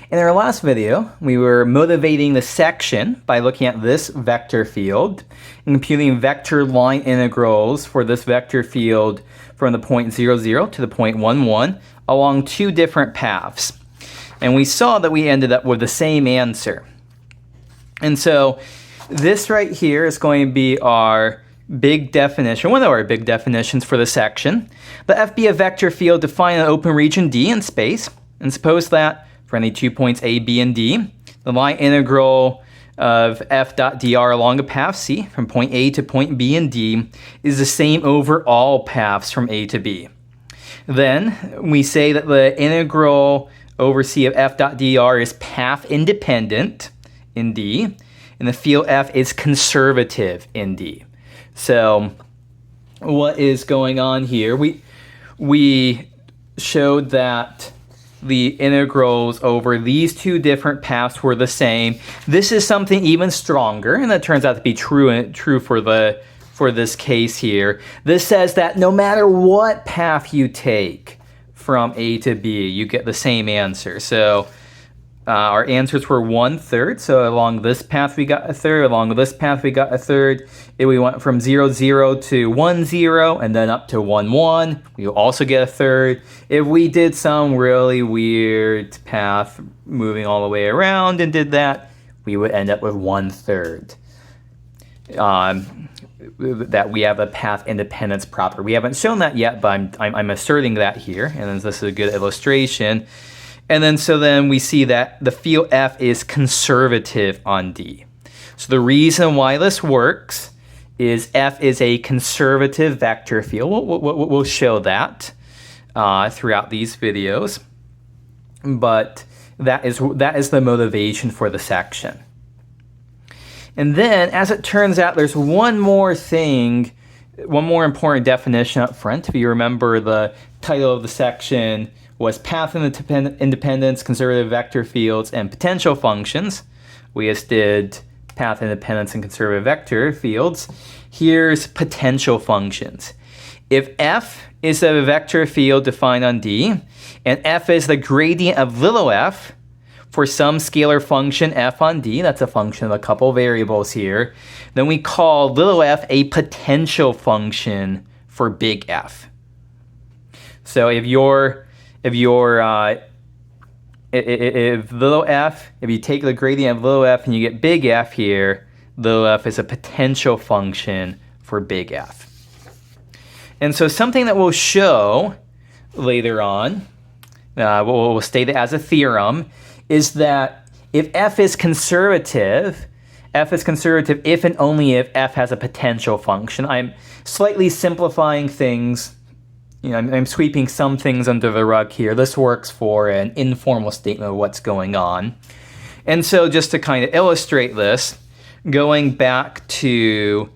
In our last video, we were motivating the section by looking at this vector field and computing vector line integrals for this vector field from the point 0, 0 to the point 1, 1 along two different paths. And we saw that we ended up with the same answer. And so this right here is going to be our big definition, one of our big definitions for the section. Let F be a vector field defined in an open region D in space. And suppose that for any 2 points A, B, and D, the line integral of f dot dr along a path C from point A to point B and D is the same over all paths from A to B. Then we say that the integral over C of f dot dr is path independent in D, and the field F is conservative in D. So what is going on here? We showed that the integrals over these two different paths were the same. This is something even stronger, and that turns out to be true for this case here. This says that no matter what path you take from A to B, you get the same answer. So our answers were 1/3. So along this path we got a third. Along this path we got a third. If we went from 0, 0 to 1, 0 and then up to 1, 1, we will also get a third. If we did some really weird path moving all the way around and did that, we would end up with 1/3. That we have a path independence property. We haven't shown that yet, but I'm asserting that here, and this is a good illustration. And then we see that the field F is conservative on D. So the reason why this works is F is a conservative vector field. We'll show that throughout these videos. But that is the motivation for the section. And then, as it turns out, there's one more thing, one more important definition up front. If you remember, the title of the section was path independence, conservative vector fields, and potential functions. We just did path independence and conservative vector fields. Here's potential functions. If F is a vector field defined on D, and F is the gradient of little f for some scalar function f on D, that's a function of a couple variables here, then we call little f a potential function for big F. So if little f, if you take the gradient of little f and you get big F here, little f is a potential function for big F. And so something that we'll show later on, we'll state it as a theorem, is that if f is conservative if and only if f has a potential function. I'm slightly simplifying things. I'm sweeping some things under the rug here. This works for an informal statement of what's going on. And so just to kind of illustrate this, going back to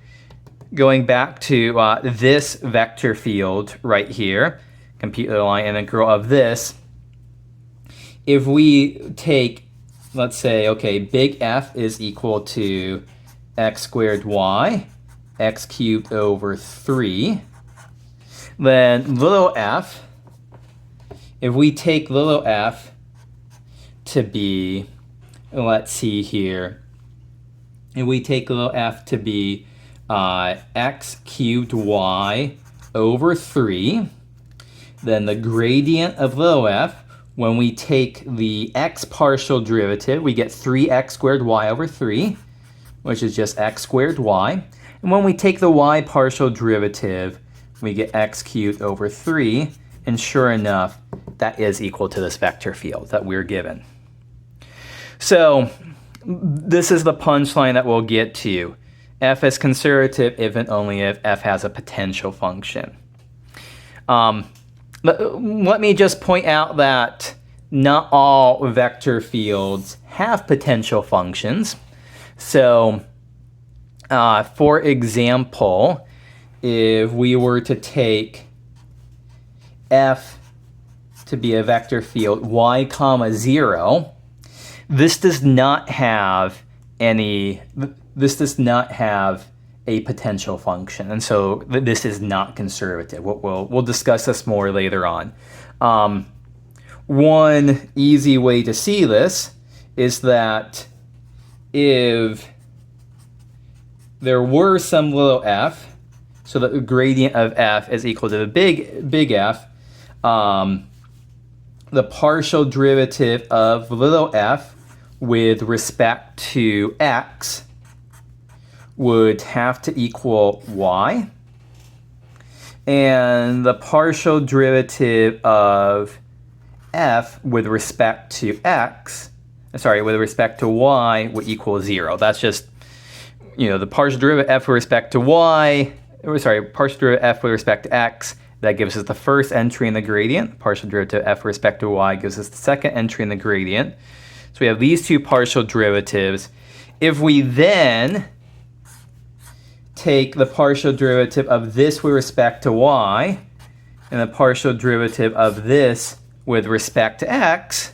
this vector field right here, compute the line integral of this. If we take, let's say, okay, big F is equal to x squared y, x cubed over 3. Then little f, if we take little f to be, let's see here, if we take little f to be x cubed y over 3, then the gradient of little f, when we take the x partial derivative, we get 3x squared y over 3, which is just x squared y. And when we take the y partial derivative, we get x cubed over 3, and sure enough, that is equal to this vector field that we're given. So this is the punchline that we'll get to. F is conservative if and only if f has a potential function. Let me just point out that not all vector fields have potential functions. So, for example, if we were to take f to be a vector field y comma 0, this does not have a potential function, and so this is not conservative. We'll discuss this more later on. one easy way to see this is that if there were some little f, so that the gradient of f is equal to the big F, the partial derivative of little f with respect to x would have to equal y, and the partial derivative of f with respect to with respect to y would equal 0. That's just, the partial derivative of f with respect to partial derivative of f with respect to x, that gives us the first entry in the gradient. Partial derivative of f with respect to y gives us the second entry in the gradient. So we have these two partial derivatives. If we then take the partial derivative of this with respect to y and the partial derivative of this with respect to x,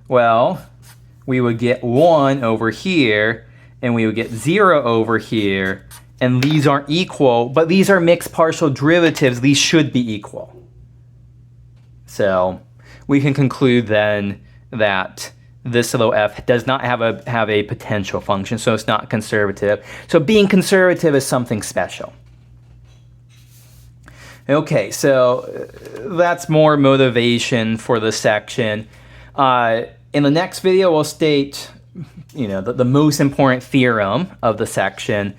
well, we would get 1 over here and we would get 0 over here, and these aren't equal, but these are mixed partial derivatives. These should be equal. So we can conclude then that this little f does not have a potential function, so it's not conservative. So being conservative is something special. Okay, so that's more motivation for this section. In the next video, we'll state, the most important theorem of the section.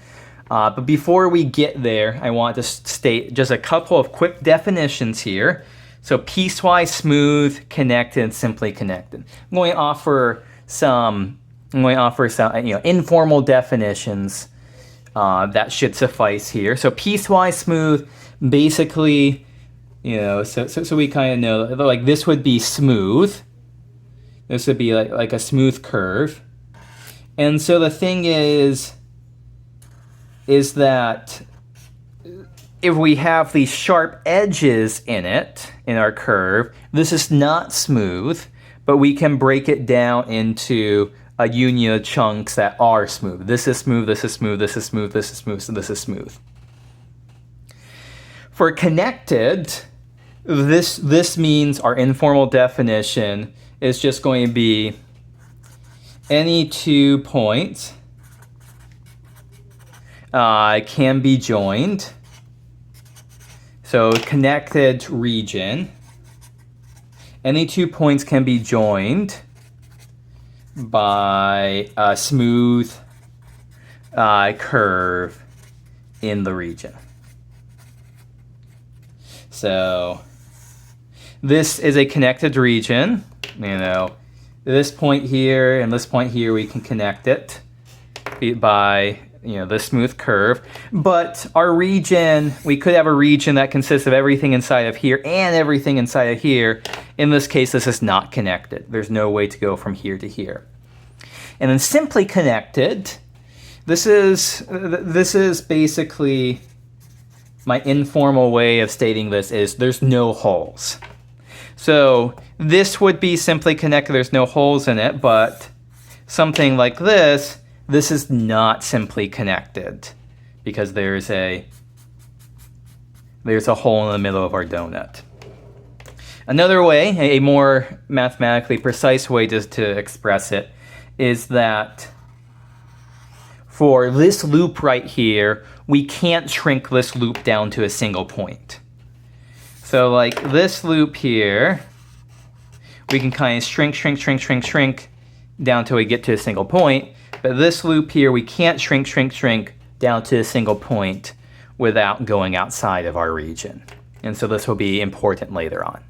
But before we get there, I want to state just a couple of quick definitions here. So piecewise, smooth, connected, and simply connected. I'm going to offer some informal definitions that should suffice here. So piecewise smooth, basically, so we kind of know, like, this would be smooth. This would be like a smooth curve. And so the thing is that if we have these sharp edges in our curve, this is not smooth, but we can break it down into a union of chunks that are smooth. This is smooth, this is smooth, this is smooth, this is smooth, so this is smooth. For connected, this means our informal definition is just going to be any 2 points can be joined. So connected region, any 2 points can be joined by a smooth curve in the region. So this is a connected region. This point here and this point here, we can connect it by this smooth curve. But our region, we could have a region that consists of everything inside of here and everything inside of here. In this case, this is not connected. There's no way to go from here to here. And then simply connected, this is basically my informal way of stating this is there's no holes. So this would be simply connected, there's no holes in it, but something like this is not simply connected because there's a hole in the middle of our donut. Another way, a more mathematically precise way to express it, is that for this loop right here, we can't shrink this loop down to a single point. So like this loop here, we can kind of shrink down till we get to a single point. But this loop here, we can't shrink down to a single point without going outside of our region. And so this will be important later on.